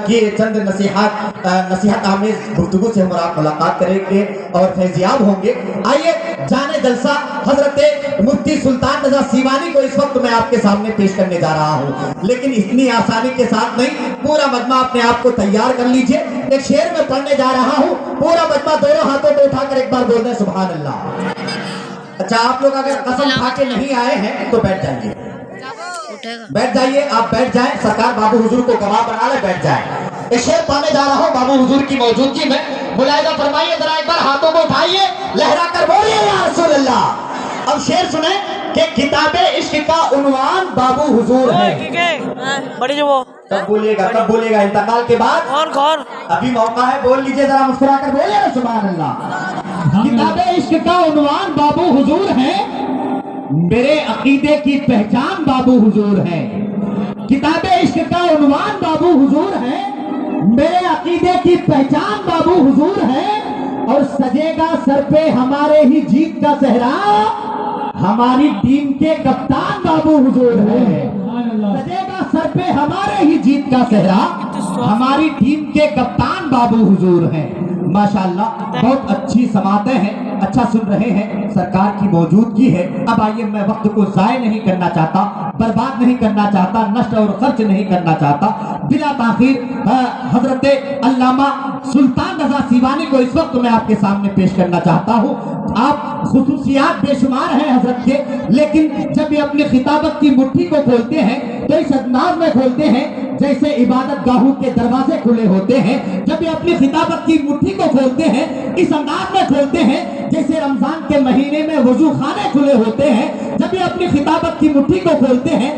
کی چند نصیحت آمیز گفتگو سے ہم آپ ملاقات کریں گے اور فیضیاب ہوں گے۔ آئیے جانے جلسہ حضرت مفتی سلطان رضا سیوانی کو اس وقت میں آپ کے سامنے پیش کرنے جا رہا ہوں، لیکن اتنی آسانی کے ساتھ نہیں، پورا مجمع اپنے آپ کو تیار کر لیجئے۔ ایک شعر میں پڑھنے جا رہا ہوں، پورا مجمع دونوں ہاتھوں کو اٹھا کر ایک بار بول دیں سبحان اللہ۔ اچھا آپ لوگ اگر قسم کھا کے نہیں آئے ہیں تو بیٹھ جائیے، بیٹھ جائیے، آپ بیٹھ جائیں، سرکار بابو حضور کو گواہ بنا لے، بیٹھ جائیں۔ ایک شعر پڑھنے جا رہا ہوں بابو حضور کی موجودگی میں، ملاحظہ فرمائیے، ذرا ایک بار ہاتھوں کو اٹھائیے، لہرا کر بولیے یا رسول اللہ۔ اب شعر سنیں کہ کتاب عشق کا عنوان بابو حضور ہے۔ بڑی جو وہ کب بولیے گا انتقال کے بعد؟ غور ابھی موقع ہے، بول لیجئے، ذرا مسکرا کر بولیے نا سبحان اللہ۔ کتاب عشق کا عنوان بابو حضور ہے، میرے عقیدے کی پہچان بابو حضور ہے۔ کتاب عشق کا عنوان بابو حضور ہے، میرے عقیدے کی پہچان بابو حضور ہے، اور سجے گا سر پہ ہمارے ہی جیت کا صحرا، ہماری ٹیم کے کپتان بابو حضور ہے۔ سجے گا سر پہ ہمارے ہی جیت کا صحرا، ہماری ٹیم کے کپتان بابو حضور ہیں۔ ماشاءاللہ بہت اچھی سماعتیں ہیں، اچھا سن رہے ہیں، سرکار کی موجودگی ہے۔ اب آئیے، میں وقت کو ضائع نہیں کرنا چاہتا، برباد نہیں کرنا چاہتا، نشر اور خرچ نہیں کرنا چاہتا، بلا تاخیر حضرت علامہ سلطان رضا سیوانی کو اس وقت میں آپ کے سامنے پیش کرنا چاہتا ہوں۔ آپ خصوصیات بے شمار ہیں حضرت کے، لیکن جب یہ اپنی خطابت کی مٹھی کو کھولتے ہیں تو اس انداز میں کھولتے ہیں جیسے عبادت گاہوں کے دروازے کھلے ہوتے ہیں۔ جب یہ اپنی خطابت کی مٹھی کو کھولتے ہیں اس انداز میں کھولتے ہیں جیسے رمضان کے مہینے میں وضو خانے کھلے ہوتے ہیں۔ جب یہ اپنی خطابت کی مٹھی کو کھولتے ہیں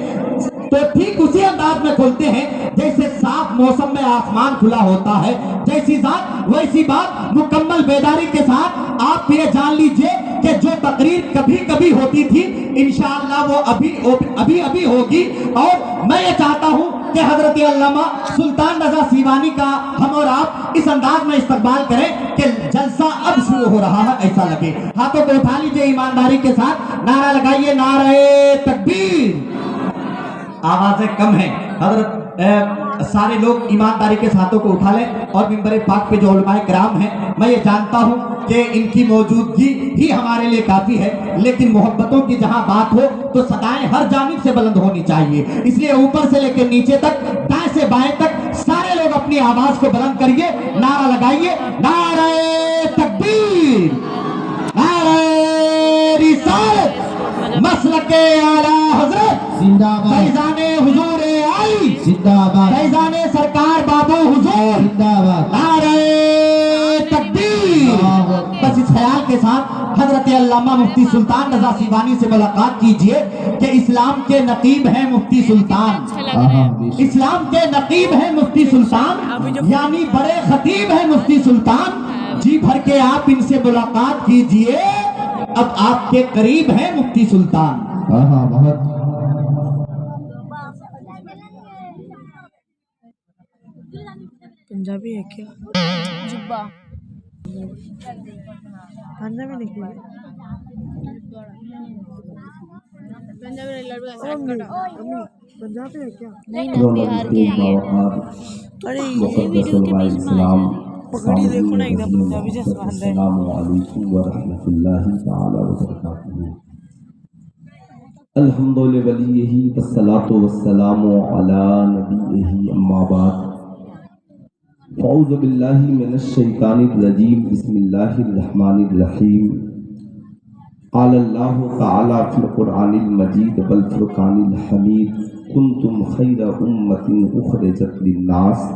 تو ٹھیک اسی انداز میں کھولتے ہیں جیسے صاف موسم میں آسمان کھلا ہوتا ہے۔ جیسی ذات ویسی بات، مکمل بیداری کے ساتھ آپ یہ جان لیجئے کہ جو تقریر کبھی کبھی ہوتی تھی انشاءاللہ وہ ابھی ہوگی، اور میں یہ چاہتا ہوں کہ حضرت علامہ سلطان رضا سیوانی کا ہم اور آپ اس انداز میں استقبال کریں کہ جلسہ اب شروع ہو رہا ہے ایسا لگے۔ ہاتھوں کو اٹھا لیجئے ایمانداری کے ساتھ، نعرہ لگائیے، نعرہ تکبیر۔ آوازیں کم ہیں حضرت، سارے لوگ ایمانداری کے ہاتھوں کو اٹھا لیں، اور منبر پاک پہ جو علماء کرام ہیں، میں یہ جانتا ہوں کہ ان کی موجودگی ہی ہمارے لیے کافی ہے، لیکن محبتوں کی جہاں بات ہو تو صدائیں ہر جانب سے بلند ہونی چاہیے، اس لیے اوپر سے لے کے نیچے تک، دائیں سے بائیں تک سارے لوگ اپنی آواز کو بلند کریے، نعرہ لگائیے، نعرہ تکبیر، نعرہ رسالت، مسلک اعلیٰ حضرت زندہ باد، فیضان حضور علی زندہ باد، فیضان سرکار بابو حضور زندہ باد، نعرہ تکبیر۔ بس اس خیال کے ساتھ حضرت علامہ مفتی سلطان رضا سیوانی سے ملاقات کیجئے کہ اسلام کے نقیب ہیں مفتی سلطان، اسلام کے نقیب ہیں مفتی سلطان، یعنی بڑے خطیب ہیں مفتی سلطان، جی بھر کے آپ ان سے ملاقات کیجئے، اب آپ کے قریب ہیں مفتی سلطان۔ بہت پنجابی ہے کیا؟ جبا پنجابی نکلی پنجابی ہے کیا؟ نہیں بہار کے ہیں پکڑی دیکھو نا ایک دم پنجابی سے سوال ہے۔ السلام علیکم ورحمۃ اللہ تعالی وبرکاتہ۔ الحمد لولیہ والصلاۃ والسلام علی نبیہ، اما بعد، اعوذ باللہ من الشیطان الرجیم، بسم اللہ الرحمن الرحیم۔ قال اللہ تعالی فی القرآن المجید والفرقان الحمید، کنتم خیر امۃ اخرجت للناس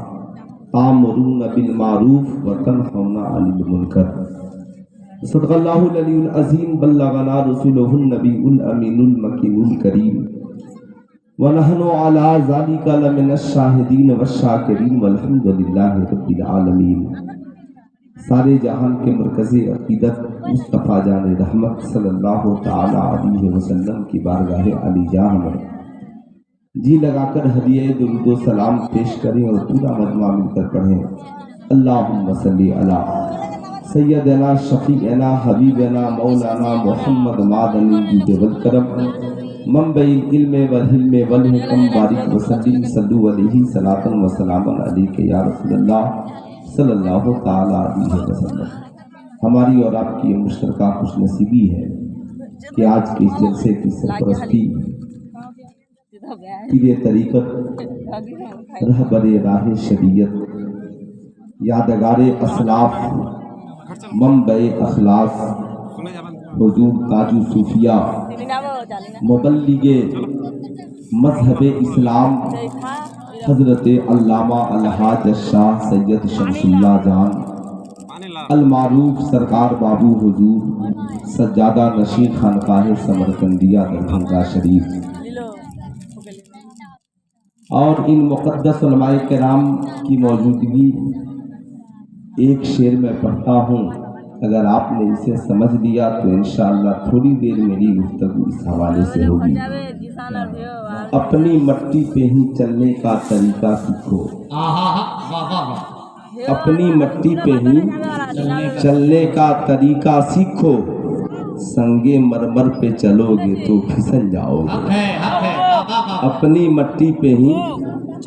تأمرون بالمعروف وتنہون عن المنکر۔ صدق اللہ العلی العظیم، بلغنا رسولہ النبی الامین المکین الکریم، ونحن علی ذلک لمن الشاہدین والشاکرین والحمد للہ رب العالمین۔ سارے جہان کے مرکز عقیدت مصطفیٰ جان رحمت صلی اللہ تعالی علیہ وسلم کی بارگاہ علی جاہ میں جی لگا کر ہدیہ درود و سلام پیش کریں اور پورا مجمع مل کر پڑھیں، اللہم صلی علی سیدنا شفیعنا حبیبنا مولانا محمد معدن الجود والکرم منبع العلم والحلم والحکم بارک وسلم صلو علیہ صلاۃ و سلام علیک یا رسول اللہ صلی اللہ تعالی علیہ وسلم۔ ہماری اور آپ کی یہ مشترکہ خوش نصیبی ہے کہ آج کے اس جلسے کی سرپرستی پیر طریقت رہبر راہ شریعت یادگار اسلاف منبع اخلاص حضور تاج صوفیہ مبلغ مذہب اسلام حضرت علامہ الحاج الشاہ سید شمس اللہ جان المعروف سرکار بابو حضور سجادہ نشین خانقاہ سمرقندیہ دربھنگہ شریف اور ان مقدس علماء کرام کی موجودگی ایک شعر میں پڑھتا ہوں، اگر آپ نے اسے سمجھ لیا تو انشاءاللہ تھوڑی دیر میری گفتگو اس حوالے سے ہوگی۔ اپنی مٹی پہ ہی چلنے کا طریقہ سیکھو، اپنی مٹی پہ ہی چلنے کا طریقہ سیکھو، سنگے مرمر پہ چلو گے تو پھسل جاؤ گے۔ اپنی مٹی پہ ہی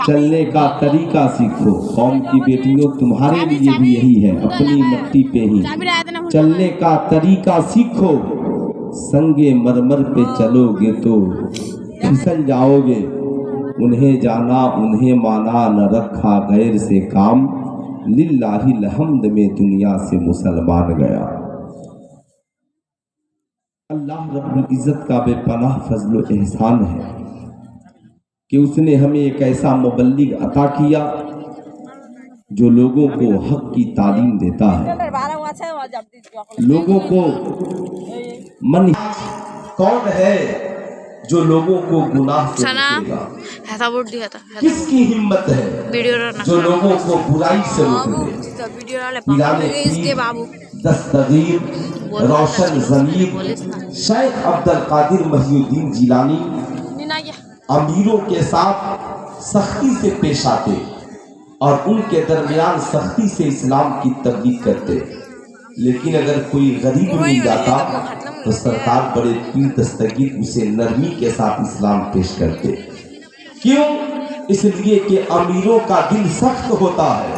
چلنے کا طریقہ سیکھو، قوم کی بیٹیوں تمہارے لیے بھی یہی ہے، اپنی مٹی پہ ہی چلنے کا طریقہ سیکھو، سنگے مرمر پہ چلو گے تو پھسل جاؤ گے۔ انہیں جانا انہیں مانا نہ رکھا غیر سے کام، للہ الحمد میں دنیا سے مسلمان گیا۔ اللہ رب العزت کا بے پناہ فضل و احسان ہے کہ اس نے ہمیں ایک ایسا مبلغ عطا کیا جو لوگوں کو حق کی تعلیم دیتا ہے، لوگوں کو کون ہے جو لوگوں کو گناہ سے روکے گا؟ کس کی ہمت ہے جو لوگوں کو برائی سے روکے؟ پیران پیر دستگیر روشن ضمیر شیخ عبدالقادر محی الدین جیلانی امیروں کے ساتھ سختی سے پیش آتے اور ان کے درمیان سختی سے اسلام کی تبلیغ کرتے، لیکن اگر کوئی غریب مل جاتا تو سرکار بڑے پیر دستگیر اسے نرمی کے ساتھ اسلام پیش کرتے۔ کیوں؟ اس لیے کہ امیروں کا دل سخت ہوتا ہے،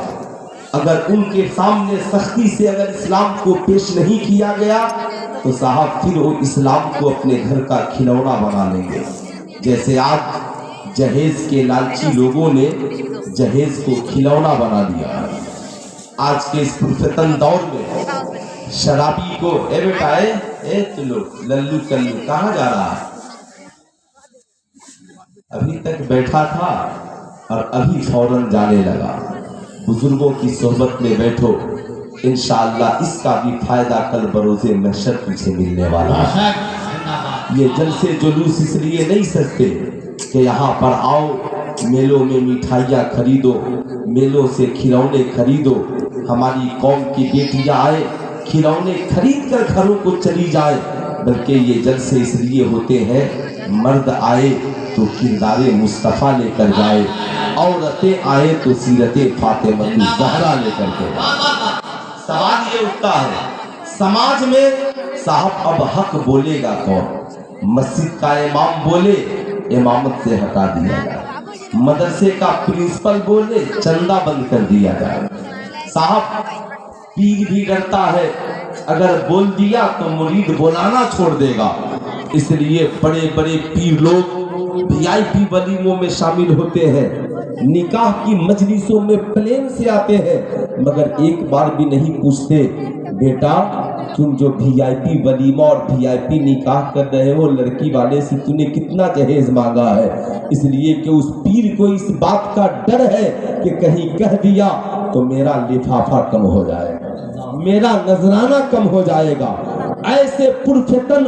اگر ان کے سامنے سختی سے اگر اسلام کو پیش نہیں کیا گیا تو صاحب پھر وہ اسلام کو اپنے گھر کا کھلونا بنا لیں گے، جیسے آج جہیز کے لالچی لوگوں نے جہیز کو کھلونا بنا دیا ہے۔ آج کے اس پرفتن دور میں شرابی کو اے بیٹا اے چلو للو چلو کہاں جا رہا ہے؟ ابھی تک بیٹھا تھا اور ابھی فوراً جانے لگا۔ بزرگوں کی صحبت میں بیٹھو، انشاءاللہ اس کا بھی فائدہ کل بروز محشر تجھے ملنے والا ہے۔ یہ جلسے جلوس اس لیے نہیں سکتے کہ یہاں پر آؤ میلوں میں مٹھائیاں خریدو، میلوں سے کھلونے خریدو، ہماری قوم کی بیٹیاں آئے کھلونے خرید کر گھروں کو چلی جائے، بلکہ یہ جلسے اس لیے ہوتے ہیں مرد آئے تو کردار مصطفیٰ لے کر جائے، عورتیں آئے تو سیرت فاطمہ الزہرا لے کر کے۔ سوال یہ اٹھتا ہے سماج میں صاحب اب حق بولے گا کون؟ مسجد کا امام بولے امامت سے ہٹا دیا جائے، مدرسے کا پرنسپل بولے چندہ بند کر دیا جائے۔ صاحب پیر بھی ڈرتا ہے، اگر بول دیا تو مرید بولانا چھوڑ دے گا، اس لیے بڑے بڑے پیر لوگ VIP ولیموں میں شامل ہوتے ہیں، نکاح کی مجلسوں میں پلین سے آتے ہیں، مگر ایک بار بھی نہیں پوچھتے بیٹا تم جو VIP ولیمہ اور VIP نکاح کر رہے ہو لڑکی والے سے تم نے کتنا جہیز مانگا ہے؟ اس لیے کہ اس پیر کو اس بات کا ڈر ہے کہ کہیں کہہ دیا تو میرا لفافہ کم ہو جائے گا، میرا نذرانہ کم ہو جائے گا۔ ایسے پرفتن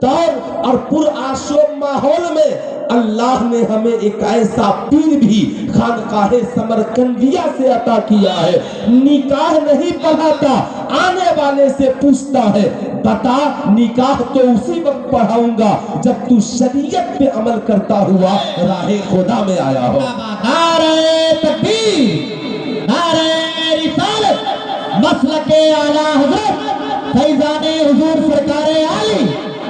دور اور پرآشوب ماحول میں اللہ نے ہمیں ایک ایسا پیر بھی خانقاہ سمرقندیہ سے عطا کیا ہے، نکاح نہیں پڑھاتا، آنے والے سے پوچھتا ہے بتا نکاح تو اسی وقت پڑھاؤں گا جب تو شریعت پہ عمل کرتا ہوا راہ خدا میں آیا ہو۔ نعرہ تکبیر، نعرہ رسالت، مسلک اعلیٰ حضرت فیضان حضور سرکار عالی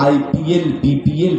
IPL, BPL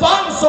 500